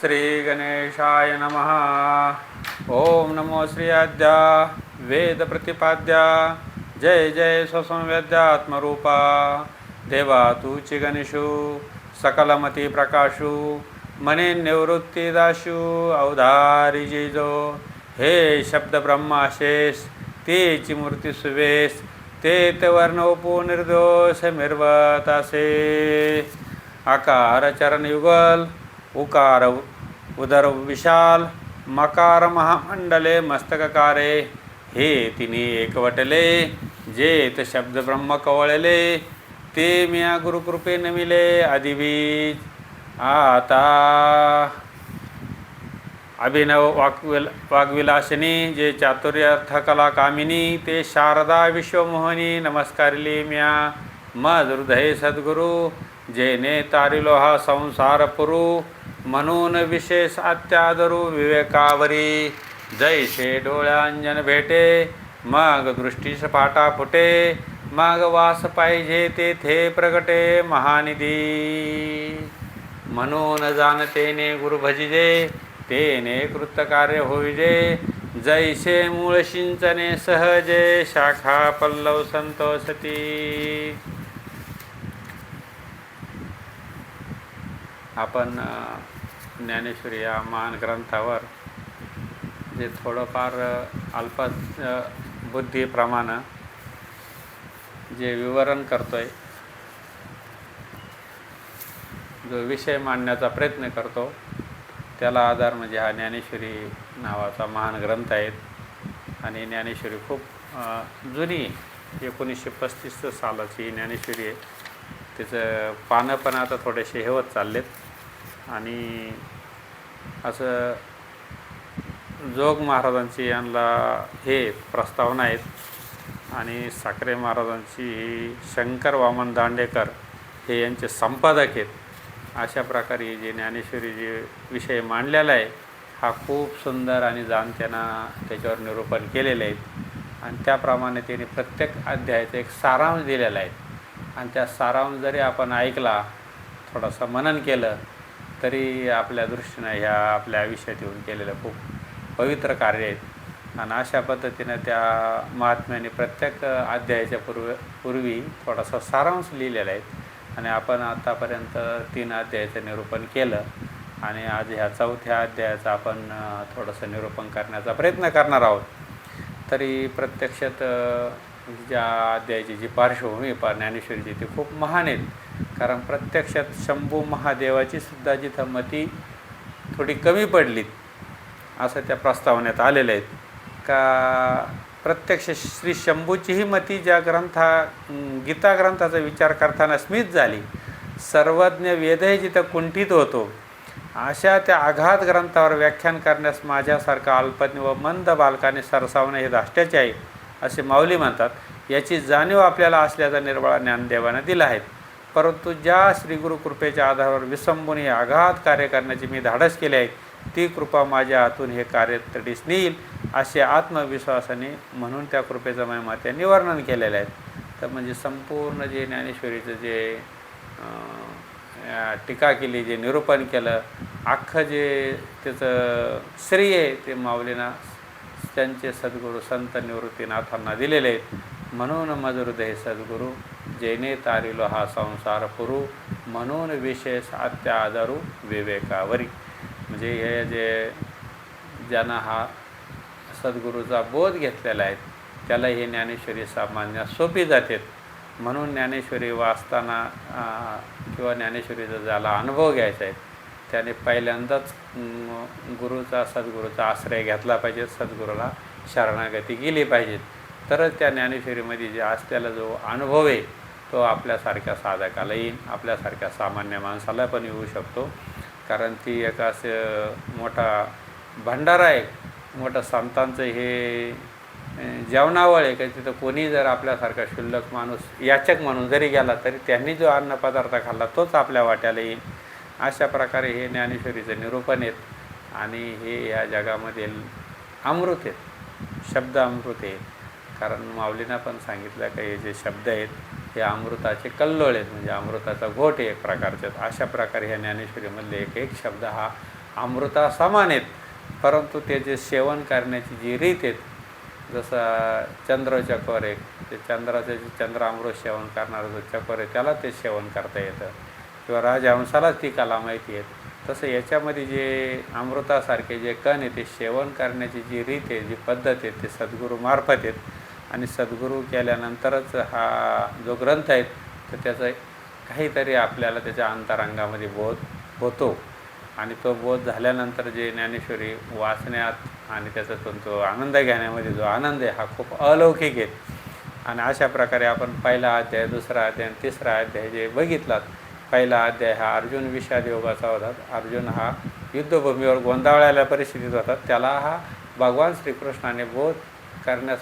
श्री गणेशाय नमः. ओम नमो श्री आद्या वेद प्रतिपाद्या जय जय स्वसंवेद्यात्मरूपा देवा तूची गणेशू सकलमती प्रकाशू मने निवृत्ती दाशू अवधारी जिजो हे शब्द ब्रह्माशेष तेची मूर्ती सुवेश ते वर्णोपू निर्दोष मिरवतासे आकार चरण युगल उकार उदर विशाल मकार महामंडले मस्तककारे हे तिन्ही एकवटले जेत शब्द ब्रह्म कवळले ते मिया गुरुकृपे नमिले आदिबीज आता अभिनव वाग्विलासिनी जे चातुर्य अर्थकला कामिनी ते शारदा विश्वमोहनी नमस्कारिली म्या मज हृदय सद्गुरु जेने तारिलो हा संसार पुरू म्हणून विशेष अत्यादरू विवेकावरी जैसे डोळ्यांजन भेटे मग दृष्टीस पाटा फुटे मग वास पाहिजे तेथे प्रगटे महानिधी म्हणून जाणतेने गुरु भजिजे तेने कृतकार्य होईजे जैसे मूळ सिंचने सहजे शाखा पल्लव संतोषती. आपण ज्ञानेश्वरी या महान ग्रंथावर जे थोडंफार अल्प बुद्धीप्रमाणे जे विवरण करतोय, जो विषय मांडण्याचा प्रयत्न करतो, त्याला आधार म्हणजे हा ज्ञानेश्वरी नावाचा महान ग्रंथ आहे. आणि ज्ञानेश्वरी खूप जुनी 1935 सालाची ज्ञानेश्वरी आहे. त्याचं पानं पण आता थोडेसे हेवत चाललेत. आणि असं जोग महाराजांची यांना हे प्रस्तावना आहेत आणि साखरे महाराजांची शंकर वामन दांडेकर हे यांचे संपादक आहेत. अशा प्रकारे जे ज्ञानेश्वरी जे विषय मांडलेला आहे हा खूप सुंदर आणि जाणत्यानं त्याच्यावर निरूपण केलेले आहेत. आणि त्याप्रमाणे त्यांनी प्रत्येक अध्यायाचा एक सारांश दिलेला आहे. आणि त्या सारांश जरी आपण ऐकला, थोडासा मनन केलं, तरी आपल्या दृष्टीनं ह्या आपल्या आयुष्यात येऊन केलेलं खूप पवित्र कार्य आहेत. आणि अशा पद्धतीनं त्या महात्म्याने प्रत्येक अध्यायाच्या पूर्वी थोडासा सारांश लिहिलेला आहे. आणि आपण आतापर्यंत 3 अध्यायाचं निरूपण केलं आणि आज ह्या 4थ्या अध्यायाचं आपण थोडंसं निरूपण करण्याचा प्रयत्न करणार आहोत. तरी प्रत्यक्षात ज्या अध्यायाची जी पार्श्वभूमी ज्ञानेश्वरीची ती खूप महान आहेत. कारण प्रत्यक्षात शंभू महादेवाची सुद्धा जिथं मती थोडी कमी पडलीत असं त्या प्रस्तावनेत आलेलं आहेत. का प्रत्यक्ष श्री शंभूचीही मती ज्या गीता ग्रंथाचा विचार करताना स्मित झाली. सर्वज्ञ वेदही जिथं कुंठित होतो, अशा त्या आघात ग्रंथावर व्याख्यान करण्यास माझ्यासारखा अल्पज्ञ व मंद बालकाने सरसावणे हे धाष्ट्याचे आहे असे माऊली म्हणतात. याची जाणीव आपल्याला असल्याचा निर्वाळा ज्ञानदेवाने दिला आहे. परंतु ज्या श्रीगुरुकृपेच्या आधारावर विसंबून हे आघात कार्य करण्याचे मी धाडस केले आहे, ती कृपा माझ्या हातून हे कार्य तडीस नेईल असे आत्मविश्वासाने म्हणून त्या कृपेचं महिमा त्यांनी वर्णन केलेलं आहे. तर म्हणजे संपूर्ण जे ज्ञानेश्वरीचं जे टीका केली, जे निरूपण केलं, अख्खं जे त्याचं श्रेय आहे ते माऊलींना त्यांचे सद्गुरू संत निवृत्तीनाथांना दिलेले आहेत. म्हणून मज हृदय सद्गुरू जेने तारिलो हा संसार पुरू म्हणून विशेष अत्यादरू विवेकावरी. म्हणजे हे जे ज्यांना हा सद्गुरूचा बोध घेतलेला आहे त्याला हे ज्ञानेश्वरी सामान्य सोपी जाते. म्हणून ज्ञानेश्वरी वाचताना किंवा ज्ञानेश्वरीचा ज्याला अनुभव घ्यायचा आहे त्याने पहिल्यांदाच सद्गुरूचा आश्रय घेतला पाहिजे, सद्गुरूला शरणागती केली पाहिजे. तरच त्या ज्ञानेश्वरीमध्ये जे असलेला जो अनुभव आहे तो आपल्यासारख्या साधकाला येईल, आपल्यासारख्या सामान्य माणसाला पण येऊ शकतो. कारण ती एक असं मोठा भंडारा आहे, मोठं संतांचं हे जेवणावळ आहे. का तिथं कोणी जर आपल्यासारखा क्षुल्लक माणूस याचक म्हणून जरी गेला तरी त्यांनी जो अन्नपदार्थ खाल्ला तोच आपल्या वाट्याला येईल. अशा प्रकारे हे ज्ञानेश्वरीचं निरूपण आहेत. आणि हे या जगामध्ये अमृत आहेत, शब्द अमृत आहेत. कारण माऊलींना पण सांगितलं का हे जे शब्द आहेत हे अमृताचे कल्लोळ आहेत, म्हणजे अमृताचा घोट आहे एक प्रकारचे. अशा प्रकारे ह्या ज्ञानेश्वरीमधले एक एक शब्द हा अमृता समान आहेत, परंतु ते जे सेवन करण्याची जी रीत आहेत, जसं चंद्रचकोर आहे, ते चंद्राचं जे चंद्रामृत सेवन करणारं जो चकोर आहे त्याला ते सेवन करता येतं, किंवा राजहंसालाच ती कला माहिती आहे. तसं याच्यामध्ये जे अमृतासारखे जे कण आहे ते सेवन करण्याची जी रीत आहे, जी पद्धत आहे, ते सद्गुरूमार्फत आहेत. आणि सद्गुरू केल्यानंतरच हा जो ग्रंथ आहे तर त्याचं काहीतरी आपल्याला त्याच्या अंतरंगामध्ये बोध होतो. आणि तो बोध झाल्यानंतर जे ज्ञानेश्वरी वाचण्यात आणि त्याच्यातून तो आनंद घेण्यामध्ये जो आनंद आहे हा खूप अलौकिक आहे. आणि अशा प्रकारे आपण पहिला अध्याय, दुसरा अध्याय आणि तिसरा अध्याय जे बघितलात. पहिला अध्याय हा अर्जुन विषाद योगाचा होता. अर्जुन हा युद्धभूमीवर गोंधळलेल्या परिस्थितीत होता. त्याला हा भगवान श्रीकृष्णाने बोध करण्यास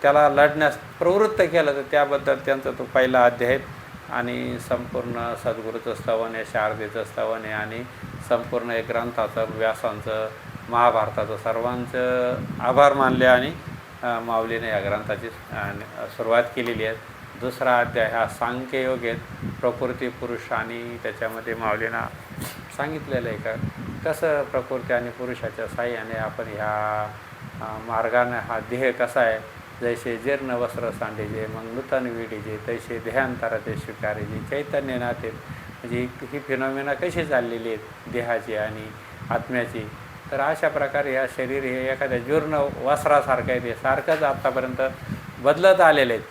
त्याला लढण्यास प्रवृत्त केलं, तर त्याबद्दल त्यांचा तो पहिला अध्याय आहे. आणि संपूर्ण सद्गुरूचं स्तवन आहे, शारदेचं स्तवन आहे, आणि संपूर्ण एक ग्रंथाचं, व्यासांचं, महाभारताचं सर्वांचं आभार मानले आणि माऊलीने या ग्रंथाची सुरुवात केलेली आहे. दुसरा अध्याय हा सांख्ययोग आहे, प्रकृती पुरुष, आणि त्याच्यामध्ये माऊलींना सांगितलेलं आहे का कसं प्रकृती आणि पुरुषाच्या साह्याने आपण ह्या मार्गाने हा ध्येय कसा आहे. जैसे जीर्ण वस्त्र सांडेजे मग नूतन विडीजे, तैसे देहांतराचे स्वीकारेजे चैतन्य नाते. म्हणजे ही फिनॉमिना कशी चाललेली आहेत देहाची आणि आत्म्याची. तर अशा प्रकारे या शरीर हे एखाद्या जीर्ण वस्त्रासारखं आहे, ते सारखंच आत्तापर्यंत बदलत आलेले आहेत.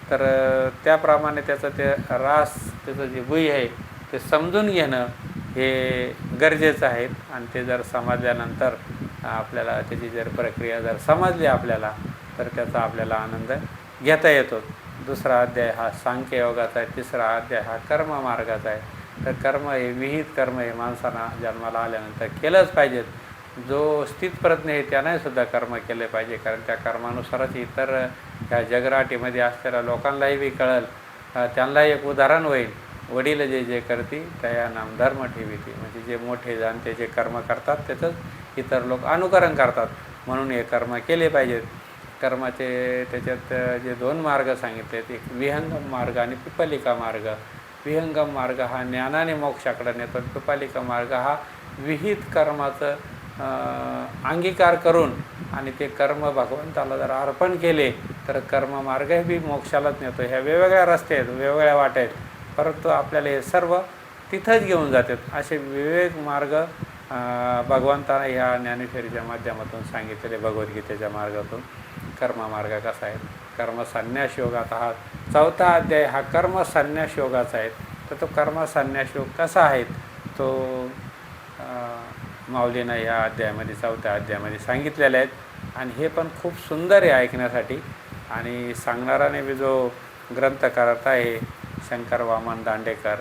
तर त्याप्रमाणे त्याचं ते रास, त्याचं जे बुई आहे ते समजून घेणं हे गरजेचं आहे. आणि ते जर समजल्यानंतर आपल्याला त्याची जर प्रक्रिया जर समजली आपल्याला, तर त्याचा आपल्याला आनंद घेता येतो. दुसरा अध्याय हा सांख्ययोगाचा आहे, तिसरा अध्याय हा कर्ममार्गाचा आहे. तर कर्म हे विहित कर्म हे माणसांना जन्माला आल्यानंतर केलंच पाहिजेत. जो स्थितप्रज्ञ आहे त्यानेसुद्धा कर्म केले पाहिजे, कारण त्या कर्मानुसारच इतर ह्या जगराटीमध्ये असलेल्या लोकांनाही बी कळेल. त्यांनाही एक उदाहरण होईल. वडील जे जे करती त्या नाम धर्म ठेवीती. म्हणजे जे मोठे जाणते जे कर्म करतात त्याचंच इतर लोक अनुकरण करतात, म्हणून हे कर्म केले पाहिजेत. कर्माचे त्याच्यात जे दोन मार्ग सांगितले आहेत, एक विहंगम मार्ग आणि पिपलिका मार्ग. विहंगम मार्ग हा ज्ञानाने मोक्षाकडे नेतो, पिपलिका मार्ग हा विहित कर्माचं अंगीकार करून आणि ते कर्म भगवंताला जर अर्पण केले तर कर्म मार्ग हे बी मोक्षालाच नेतो. ह्या वेगवेगळ्या रस्ते आहेत, वेगवेगळ्या वाटा आहेत, परंतु आपल्याला हे सर्व तिथंच घेऊन जातात. असे विवेक मार्ग भगवंताने ह्या ज्ञानेश्वरीच्या माध्यमातून सांगितलेले, भगवद्गीतेच्या मार्गातून. कर्ममार्ग कसा आहे, कर्मसन्यास योगाचा हा चौथा अध्याय हा कर्मसन्यास योगाचा आहे. तर तो कर्मसन्यास योग कसा आहे तो माऊलीनं या अध्यायामध्ये, चौथ्या अध्यायामध्ये सांगितलेले आहेत. आणि हे पण खूप सुंदर आहे ऐकण्यासाठी. आणि सांगणाराने बी जो ग्रंथ करत आहे शंकर वामन दांडेकर,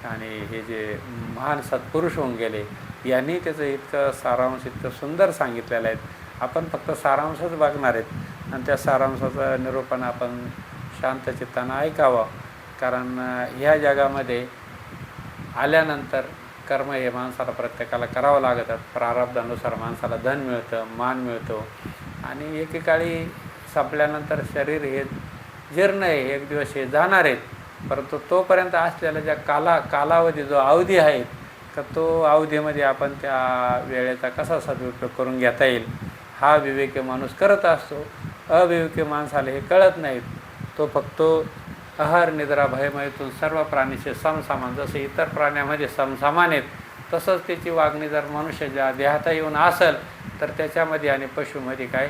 आणि हे जे महान सत्पुरुष होऊन गेले, यांनी त्याचं इतकं सारांश इतकं सुंदर सांगितलेलं आहे. आपण फक्त सारांशच बघणार आहेत आणि त्या सारांशाचं निरूपण आपण शांत चित्तानं ऐकावं. कारण ह्या जगामध्ये आल्यानंतर कर्म हे माणसाला प्रत्येकाला करावं लागतात. प्रारब्धानुसार माणसाला धन मिळतं, मान मिळतो, आणि एकेकाळी संपल्यानंतर शरीर हे जीर्ण आहे, एक दिवस हे जाणार आहेत. परंतु तोपर्यंत असलेला ज्या कालावधी जो अवधी आहे, तर तो अवधीमध्ये आपण त्या वेळेचा कसा सदुपयोग करून घेता येईल हा विवेकी माणूस करत असतो. अविवेकी माणसाला हे कळत नाहीत. तो फक्त आहार निद्रा भयमयतून सर्व प्राणीचे समसमान, जसं इतर प्राण्यामध्ये समसमान आहेत तसंच त्याची वागणी जर मनुष्याच्या देहात येऊन असेल तर त्याच्यामध्ये आणि पशुमध्ये काही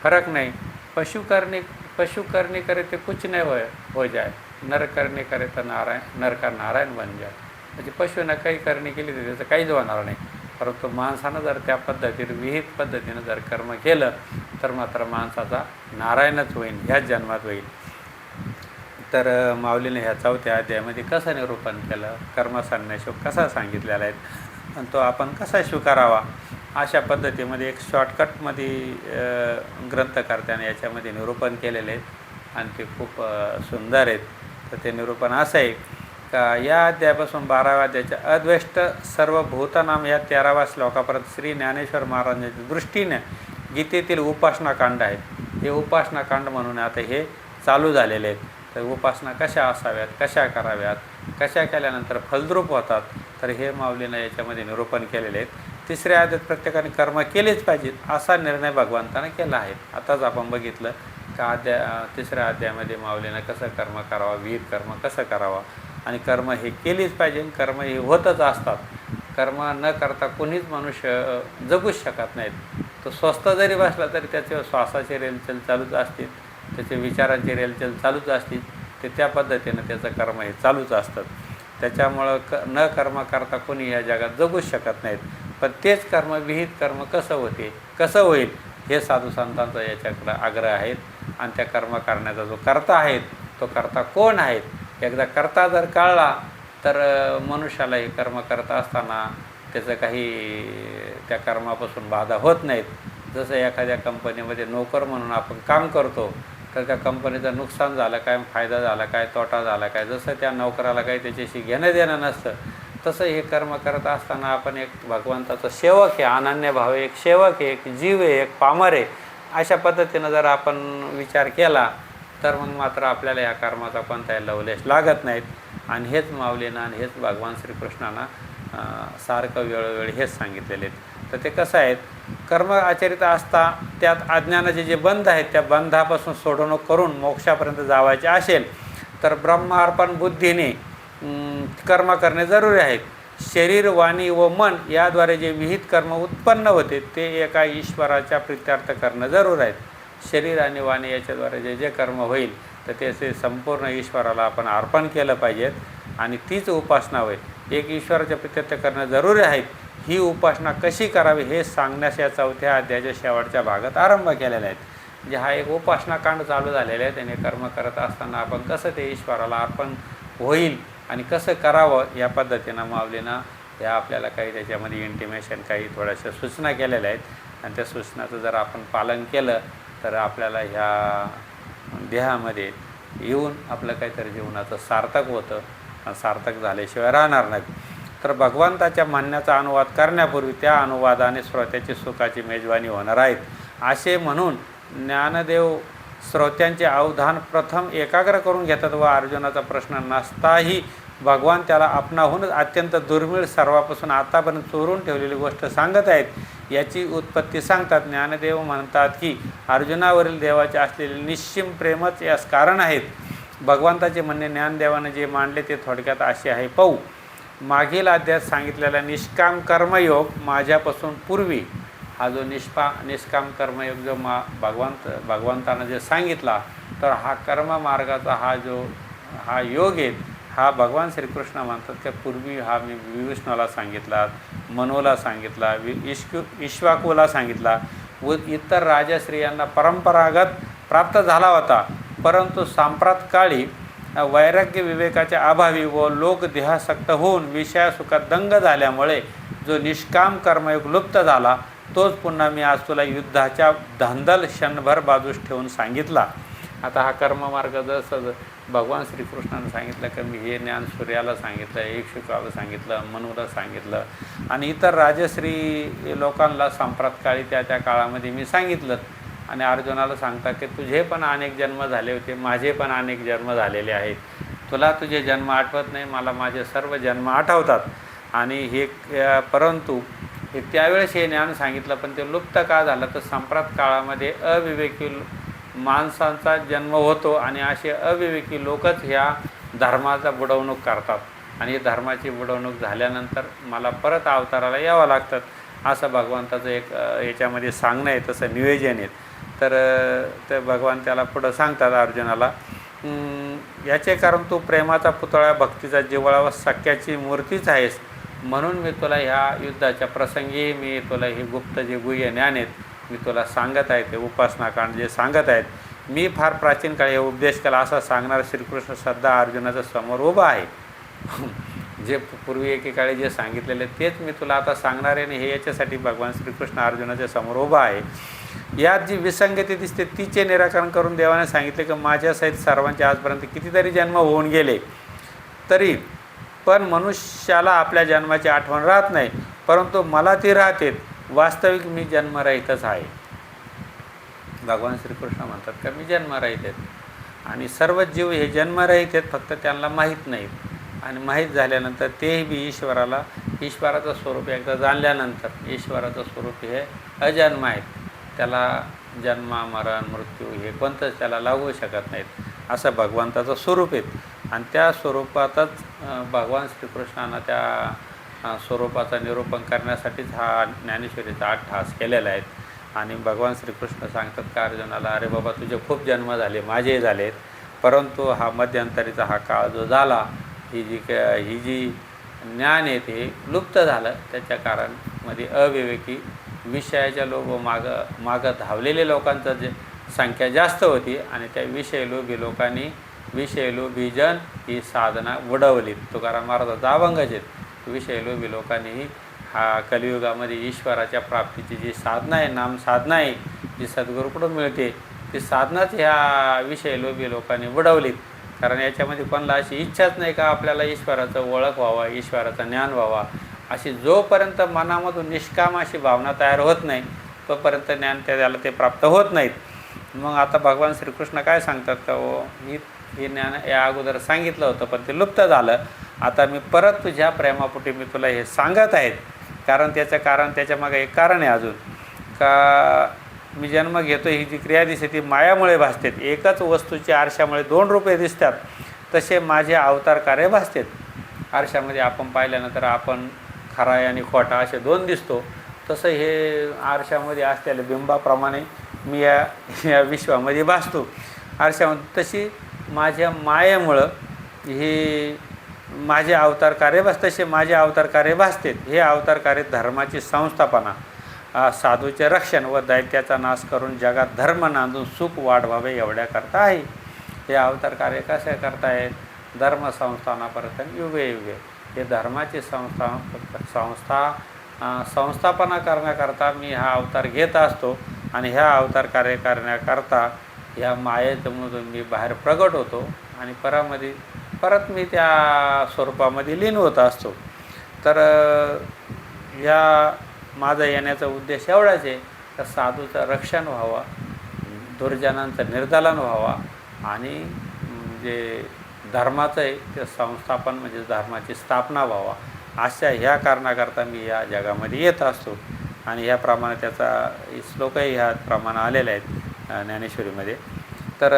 फरक नाही. पशु करने करे ते कुछ नाही हो जाए, नर करने करे तर नर का नारायण बन जाए. म्हणजे पशुनं काही करणे केली तर त्याचं काहीच होणार नाही. परंतु माणसानं जर त्या पद्धतीने विहित पद्धतीनं जर कर्म केलं तर मात्र माणसाचा नारायणच होईल, ह्याच जन्मात होईल. तर माऊलीने ह्या चौथ्या अध्यायामध्ये कसं निरूपण केलं, कर्मसन्यास कसा सांगितलेला आहे आणि तो आपण कसा स्वीकारावा, अशा पद्धतीमध्ये एक शॉर्टकटमध्ये ग्रंथकर्त्याने याच्यामध्ये निरूपण केलेले आहेत आणि ते खूप सुंदर आहेत. तर ते निरूपण असं आहे का या अध्यायापासून 12व्या अध्यायाच्या अद्वेष्ट सर्व भूतनाम या 13व्या श्लोकापर्यंत श्री ज्ञानेश्वर महाराजांच्या दृष्टीने गीतेतील उपासनाकांड आहेत. हे उपासनाकांड म्हणून आता हे चालू झालेले आहेत. तर उपासना कशा असाव्यात, कशा कराव्यात, कशा केल्यानंतर फलद्रूप होतात, तर हे माऊलीनं याच्यामध्ये निरूपण केलेले आहेत. तिसऱ्या अध्यायात प्रत्येकाने कर्म केलेच पाहिजेत असा निर्णय भगवंतानं केला आहे. आताच आपण बघितलं का तिसऱ्या अध्यायामध्ये माऊलीनं कसं कर्म करावं, विहित कर्म कसं करावं, आणि कर्म हे केलीच पाहिजे. कर्म हे होतच असतात. कर्म न करता कोणीच मनुष्य जगूच शकत नाहीत. तो स्वस्थ जरी बसला तरी त्याचे श्वासाची रेलचेल चालूच असतील, त्याचे विचारांची रेलचेल चालूच असतील. ते त्या पद्धतीनं त्याचं कर्म हे चालूच असतात. त्याच्यामुळं न कर्म करता कोणी या जगात जगूच शकत नाहीत. पण तेच कर्म विहित कर्म कसं होईल हे साधू संतांचा याच्याकडं आग्रह आहेत. आणि त्या कर्म करण्याचा जो कर्ता आहे तो कर्ता कोण आहेत, एकदा कर्ता जर कळला तर मनुष्याला हे कर्म करत असताना त्याचं काही त्या कर्मापासून बाधा होत नाहीत. जसं एखाद्या कंपनीमध्ये नोकर म्हणून आपण काम करतो तर त्या कंपनीचं नुकसान झालं काय, फायदा झाला काय, तोटा झाला काय, जसं त्या नोकराला काही त्याच्याशी घेणं देणं नसतं, तसं हे कर्म करत असताना आपण एक भगवंताचं सेवक आहे, अनन्य भाव एक सेवक आहे, एक जीव आहे, एक पामर आहे, अशा पद्धतीनं जर आपण विचार केला तर मग मात्र आपल्याला ह्या कर्माचा कोणताही लवलेश लागत नाहीत. आणि हेच माऊलीनं आणि हेच भगवान श्रीकृष्णानं सारखं वेळोवेळी हेच सांगितलेले आहेत. तर ते कसं आहेत, कर्म आचरित असता त्यात अज्ञानाचे जे बंध आहेत त्या बंधापासून सोडवणूक करून मोक्षापर्यंत जावायचे असेल तर ब्रह्मार्पण बुद्धीने कर्म करणे जरुरी आहेत. शरीर, वाणी व मन याद्वारे जे विहित कर्म उत्पन्न होते ते एका ईश्वराच्या प्रीत्यार्थ करणं जरूर आहेत. शरीर आणि वाणी याच्याद्वारे जे जे कर्म होईल तर ते संपूर्ण ईश्वराला आपण अर्पण केलं पाहिजेत आणि तीच उपासना होईल. एक ईश्वराच्या प्रीत्यर्थ करणं जरुरी आहेत. ही उपासना कशी करावी हे सांगण्यास या 4थ्या अध्यायाच्या शेवटच्या भागात आरंभ केलेला आहे. म्हणजे हा एक उपासना कांड चालू झालेला आहे. त्याने कर्म करत असताना आपण कसं ते ईश्वराला अर्पण होईल आणि कसं करावं या पद्धतीनं माऊलीनं या आपल्याला काही त्याच्यामध्ये इंटिमेशन काही थोड्याशा सूचना केलेल्या आहेत. आणि त्या सूचनाचं जर आपण पालन केलं तर आपल्याला ह्या देहामध्ये येऊन आपलं काहीतरी जीवनाचं सार्थक होतं आणि सार्थक झाल्याशिवाय राहणार नाहीत. तर भगवंताच्या म्हणण्याचा अनुवाद करण्यापूर्वी त्या अनुवादाने श्रोत्याची सुखाची मेजवानी होणार आहेत असे म्हणून ज्ञानदेव श्रोत्यांचे अवधान प्रथम एकाग्र करून घेतात व अर्जुनाचा प्रश्न नसताही भगवान त्याला आपणाहूनच अत्यंत दुर्मिळ सर्वापासून आतापर्यंत चोरून ठेवलेली गोष्ट सांगत आहेत. याची उत्पत्ती सांगतात. ज्ञानदेव म्हणतात की अर्जुनावरील देवाचे असलेले निश्चिम प्रेमच यास कारण आहेत. भगवंताचे म्हणणे ज्ञानदेवाने जे मांडले ते थोडक्यात असे आहे. पाहू, मागील अध्यायात सांगितलेला निष्काम कर्मयोग माझ्यापासून पूर्वी हा जो निष्काम कर्मयोग जो भगवंतानं जे सांगितला तर हा कर्ममार्गाचा हा योग आहे. हा भगवान श्रीकृष्ण म्हणतात की पूर्वी हा मी विष्णूला सांगितला, मनूला सांगितला, इक्ष्वाकूला सांगितला व इतर राजश्रियांना परंपरागत प्राप्त झाला होता. परंतु सांप्रत काळी वैराग्य विवेकाच्या अभावी व लोक देहासक्त होऊन विषयासुखात दंग झाल्यामुळे जो निष्काम कर्मयोग लुप्त झाला तोच पुन्हा मी आज तुला युद्धाच्या धांदल क्षणभर बाजूस ठेवून सांगितला. आता हा कर्ममार्ग जसं भगवान श्रीकृष्णानं सांगितलं की मी हे ज्ञान सूर्याला सांगितलं, इक्ष्वाकूला सांगितलं, मनूला सांगितलं आणि इतर राजश्री लोकांना सांप्रत काळी त्या काळामध्ये मी सांगितलं. आणि अर्जुनाला सांगता की तुझे पण अनेक जन्म झाले होते, माझे पण अनेक जन्म झालेले आहेत. तुला तुझे जन्म आठवत नाही, मला माझे सर्व जन्म आठवतात. आणि हे परंतु हे त्यावेळेस हे ज्ञान सांगितलं पण ते लुप्त का झालं तर सांप्रत काळामध्ये अविवेकी माणसांचा जन्म होतो आणि असे अविवेकी लोकच ह्या धर्माचा बुडवणूक करतात आणि धर्माची बुडवणूक झाल्यानंतर मला परत अवताराला यावं लागतात असं भगवंताचं एक याच्यामध्ये सांगणं आहे, तसं नियोजन आहे. तर ते भगवान त्याला पुढं सांगतात अर्जुनाला, याचे कारण तू प्रेमाचा पुतळा, भक्तीचा जिव्हाळा व सख्याची मूर्तीच आहेस. म्हणून मी तुला ह्या युद्धाच्या प्रसंगी मी तुला हे गुप्त जे गुह्य ज्ञान आहेत मी तुला सांगत आहे, ते उपासनाकांड जे सांगत आहेत. मी फार प्राचीन काळी हे उपदेश केला असा सांगणारा श्रीकृष्ण सध्या अर्जुनाच्या समोर उभा आहे. जे पूर्वी एकेकाळी जे सांगितलेले तेच मी तुला आता सांगणार आहे आणि हे याच्यासाठी भगवान श्रीकृष्ण अर्जुनाच्या समोर उभा आहे. यात जी विसंगती दिसते तिचे निराकरण करून देवाने सांगितले की माझ्यासहित सर्वांचे आजपर्यंत कितीतरी जन्म होऊन गेले तरी पण मनुष्याला आपल्या जन्माची आठवण राहत नाही, परंतु मला ती राहते. वास्तविक मी जन्मरहितच आहे. भगवान श्रीकृष्ण म्हणतात का मी जन्मरहित आहेत आणि सर्व जीव हे जन्मरहित आहेत, फक्त त्यांना माहीत नाहीत. आणि माहीत झाल्यानंतर तेही बी ईश्वराला ईश्वराचं स्वरूप एकदा जाणल्यानंतर ईश्वराचं स्वरूप हे अजन्म आहेत, त्याला जन्म मरण मृत्यू हे कोणतंच त्याला लागू शकत नाहीत असं भगवंताचं स्वरूप आहे। आणि त्या स्वरूपातच भगवान श्रीकृष्णानं त्या स्वरूपाचं निरूपण करण्यासाठीच हा ज्ञानेश्वरीचा अट्टहास केलेला आहे। आणि भगवान श्रीकृष्ण सांगतात का अर्जुनाला, अरे बाबा तुझे खूप जन्म झाले, माझेही झालेत, परंतु हा मध्यंतरीचा हा काळ जो झाला, ही जी ज्ञान आहे ते लुप्त झालं, त्याच्या कारणमध्ये अविवेकी विषयाच्या मागं धावलेले लोकांचं जे संख्या जास्त होती आणि त्या विषयलोभी लोकांनी विषयलोभी जन ही साधना उडवली। तुकाराम महाराजाचा अभंगच आहेत, विषयलोभी लोकांनीही हा कलियुगामध्ये ईश्वराच्या प्राप्तीची जी साधना आहे, नाम साधना आहे, जी सद्गुरूकडून मिळते, ती साधनाच ह्या विषयलोभी लोकांनी उडवलीत। कारण याच्यामध्ये कोणाला अशी इच्छाच नाही का आपल्याला ईश्वराचं ओळख व्हावा, ईश्वराचं ज्ञान व्हावा, अशी जोपर्यंत मनामधून निष्काम अशी भावना तयार होत नाही तोपर्यंत ज्ञान त्याला ते प्राप्त होत नाहीत। मग आता भगवान श्रीकृष्ण काय सांगतात का, हे ज्ञान या अगोदर सांगितलं होतं पण ते लुप्त झालं, आता मी परत तुझ्या प्रेमापोटी मी तुला हे सांगत आहेत। कारण त्याच्यामागे एक कारण आहे अजून, का मी जन्म घेतो ही जी क्रिया दिसते ती मायामुळे भासते। एकच वस्तूची आरशामुळे दोन रूपे दिसतात, तसे माझे अवतार कार्य भासतात। आरशामध्ये आपण पाहिल्यानंतर आपण खरा आणि खोटा असे दोन दिसतो, तसं हे आरशामध्ये असलेल्या बिंबाप्रमाणे मी या विश्वामध्ये भासतो आरशामध्ये। तशी माझ्या मायेमुळं हे माझे अवतार कार्य तसे माझे अवतार कार्य भासतात। हे अवतार कार्य धर्माची संस्थापना, साधूचे रक्षण व दैत्याचा नाश करून जगात धर्म नांदून सुख वाढवावे एवढ्याकरता आहे। हे अवतार कार्य कसे करतायत, धर्म संस्थानापर्यंत युगे युगे हे धर्माची संस्थापना करण्याकरता मी हा अवतार घेत असतो। आणि ह्या अवतार कार्य करण्याकरता ह्या मायेतमधून मी बाहेर प्रगट होतो आणि परत मी त्या स्वरूपामध्ये लीन होत असतो। तर या माझा येण्याचा उद्देश एवढाच आहे तर साधूचं रक्षण व्हावं, दुर्जनांचं निर्दालन व्हावा आणि जे धर्माचं आहे ते संस्थापन म्हणजे धर्माची स्थापना व्हावा, अशा ह्या कारणाकरता मी या जगामध्ये येत असतो। आणि ह्याप्रमाणे त्याचा श्लोकही ह्याप्रमाणे आलेले आहेत ज्ञानेश्वरीमध्ये। तर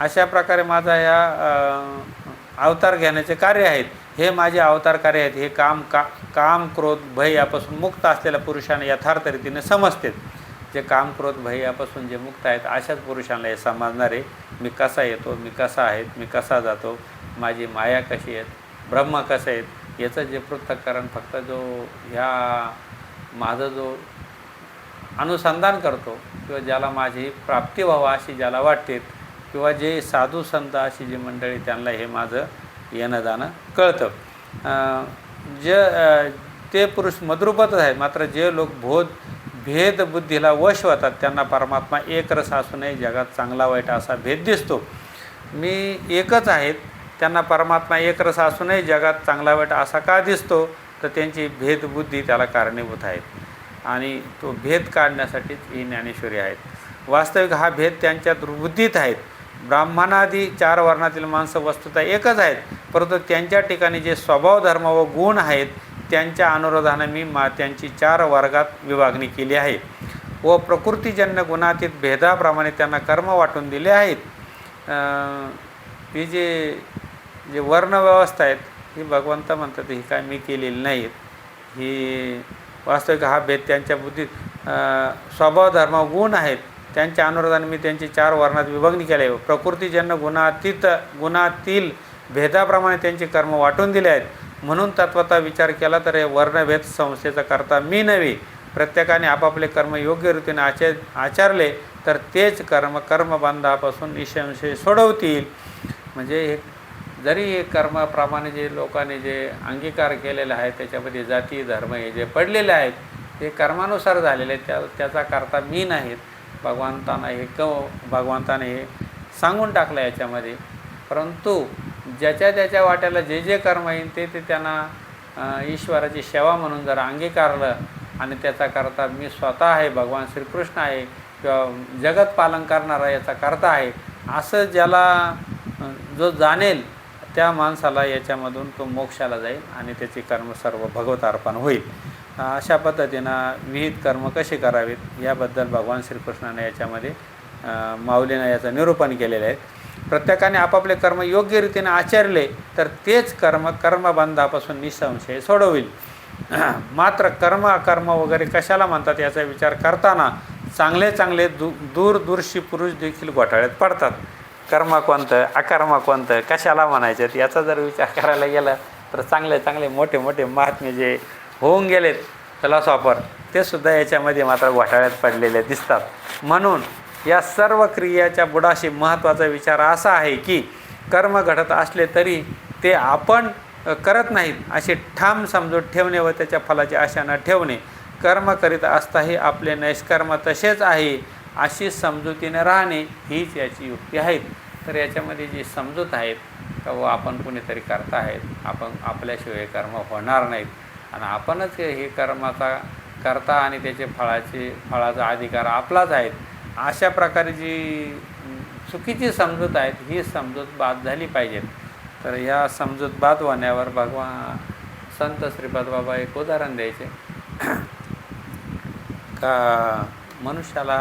अशा प्रकारे माझा ह्या अवतार घेण्याचे कार्य आहेत, हे माझे अवतार कार्य आहेत। हे काम क्रोध भय यापासून मुक्त असलेल्या पुरुषांना यथार्थ रीतीने समजते। जे काम क्रोध भय यापासून जे मुक्त आहेत अशाच पुरुषांना हे समजणार आहे, मी कसा येतो, मी कसा आहे, मी कसा जातो, माझी माया कशी आहेत, ब्रह्म कसं आहेत, याचं जे पृथक्करण फक्त माझं जो अनुसंधान करतो किंवा ज्याला माझी प्राप्ती व्हावा अशी ज्याला वाटते किंवा जे साधू संत अशी जी मंडळी त्यांना हे माझं येणं जाणं कळतं। ते पुरुष मद्रूपतच आहेत, मात्र जे लोक भेद बुद्धीला वश होतात त्यांना परमात्मा एक रस असूनही जगात चांगला वाईट असा भेद दिसतो। मी एकच आहेत, त्यांना परमात्मा एक रस असूनही जगात चांगला वाईट असा का दिसतो, तर त्यांची भेदबुद्धी त्याला कारणीभूत आहेत आणि तो भेद काढण्यासाठीच ही ज्ञानेश्वरी आहेत। वास्तविक हा भेद त्यांच्या दुर्बुद्धीत आहेत। ब्राह्मणादी 4 वर्णातील माणसं वस्तुतः एकच आहेत, परंतु त्यांच्या ठिकाणी जे स्वभाव धर्म व गुण आहेत त्यांच्या अनुरोधाने मी त्यांची 4 वर्गात विभागणी केली आहे व प्रकृतीजन्य गुणातीत भेदाप्रमाणे त्यांना कर्म वाटून दिले आहेत। ही जे वर्णव्यवस्था आहेत ही भगवंत म्हणतात ही काय मी केलेली नाहीत। ही वास्तविक हा भेद त्यांच्या बुद्धीत स्वभाव धर्म गुण आहेत त्यांच्या अनुरोधाने मी त्यांची 4 वर्णात विभागणी केली आहे। प्रकृतीजन्य गुणातील भेदाप्रमाणे त्यांचे कर्म वाटून दिले आहेत। म्हणून तत्वता विचार केला तर हे वर्णभेद संस्थेचा करता मी नव्हे, प्रत्येकाने आपापले कर्म योग्य रीतीने आचरले तर तेच कर्मबंधापासून निसंशय सोडवतील। म्हणजे हे जरी हे कर्माप्रमाणे जे लोकांनी जे अंगीकार केलेला आहे त्याच्यामध्ये जाती धर्म हे जे पडलेले आहेत ते कर्मानुसार झालेले आहेत, त्याचा करता मी नाहीत। भगवंताने हे सांगून टाकलं याच्यामध्ये। परंतु ज्याच्या त्याच्या वाट्याला जे कर्म येईल ते त्यांना ईश्वराची सेवा म्हणून जर अंगीकारलं आणि त्याचा करता मी स्वतः आहे, भगवान श्रीकृष्ण आहे किंवा जगत पालन करणारा याचा करता आहे असं ज्याला जो जाणेल त्या माणसाला याच्यामधून तो मोक्षाला जाईल आणि त्याची कर्म सर्व भगवत अर्पण होईल. अशा पद्धतीनं विहित कर्म कसे करावेत याबद्दल भगवान श्रीकृष्णाने याच्यामध्ये माऊलीनं याचं निरूपण केलेलं आहे. प्रत्येकाने आपापले कर्म योग्य रीतीने आचरले तर तेच कर्मबंधापासून निसंशय सोडविल. मात्र कर्म वगैरे कशाला म्हणतात याचा विचार करताना चांगले दूरदर्शी पुरुष देखील घोटाळ्यात पडतात. कर्म कोणतं, अकर्म कोणतं, कशाला म्हणायचं याचा जर विचार करायला गेला तर चांगले मोठे महात्मे जे होऊन गेलेत फिलॉसॉफर ते सुद्धा याच्यामध्ये मात्र घोटाळ्यात पडलेले दिसतात. म्हणून या सर्व क्रियाच्या बुडाशी महत्त्वाचा विचार असा आहे की कर्म घडत असले तरी ते आपण करत नाहीत अशी ठाम समजूत ठेवणे व त्याच्या फलाची आशा न ठेवणे. कर्म करीत असताही आपले नैष्कर्म तसेच आहे अशी समजुतीने राहणे हीच याची युक्ती आहेत. तर याच्यामध्ये जी समजूत आहेत का व आपण कुणीतरी करता आहेत, आपण आपल्याशिवाय कर्म होणार नाहीत आणि आपणच हे कर्माचा करता आणि त्याचे फळाचा अधिकार आपलाच आहेत, अशा प्रकारे जी चुकीची समजूत आहेत ही समजूत बाद झाली पाहिजेत. तर ह्या समजूत बाद होण्यावर भगवान संत श्रीपाद बाबा एक उदाहरण द्यायचे का मनुष्याला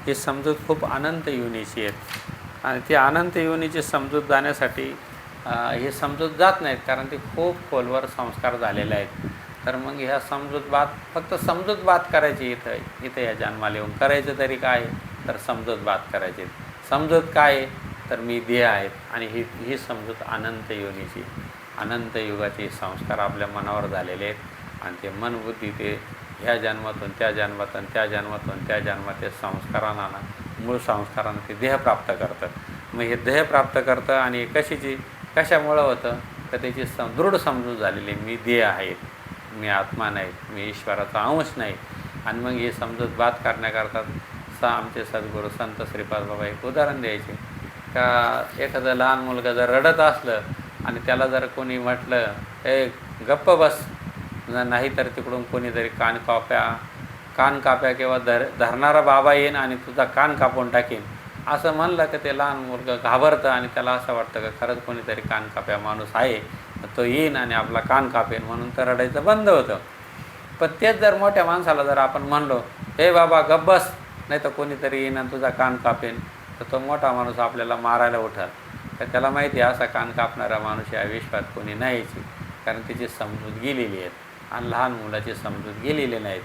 ही समजूत खूप अनंत योनीची आहेत आणि ती अनंत योनीची समजूत जाण्यासाठी हे समजूत जात नाहीत कारण ती खूप खोलवर संस्कार झालेले आहेत. तर मग ह्या फक्त समजूत बात करायची इथं या जन्माला येऊन करायचं तरी काय तर समजूत बात करायची. समजूत काय आहे तर मी देह आहेत आणि ही समजूत अनंत योनीची अनंत युगाचे संस्कार आपल्या मनावर झालेले आहेत आणि ते मनबुद्धी ते ह्या जन्मातून त्या जन्मातून त्या जन्मातून त्या जन्मात ते संस्कारांना मूळ संस्कारांना ते देह प्राप्त करतात. मग हे देह प्राप्त करतं आणि कशामुळं होतं तर त्याची दृढ समजूत झालेली मी देह आहेत, मी आत्मा नाही, मी ईश्वराचा अंश नाही. आणि मग ही समजूत बात करण्याकरता आमचे सद्गुरू संत श्रीपाद बाबा एक उदाहरण द्यायचे का एखादं लहान मुलगा जर रडत असलं आणि त्याला जर कोणी म्हटलं ए गप्प बस, नाही तर तिकडून कोणीतरी कान काप्या किंवा धरणारा बाबा येईन आणि तुझा कान कापून टाकीन असं म्हणलं की ते लहान मुलगा घाबरतं आणि त्याला असं वाटतं का खरंच कोणीतरी कान काप्या माणूस आहे, तो येईन आणि आपला कान कापेन म्हणून तर रडायचं बंद होतं. पण तेच जर मोठ्या माणसाला जर आपण म्हणलो हे बाबा गप्प बस नाही तर कोणीतरी येईन आणि तुझा कान कापेन तर तो मोठा माणूस आपल्याला मारायला उठाल. तर त्याला माहिती आहे असा कान कापणारा माणूस या विश्वात कोणी नाहीची कारण त्याची समजूत गेलेली आहे आणि लहान मुलाची समजूत गेलेली नाहीत.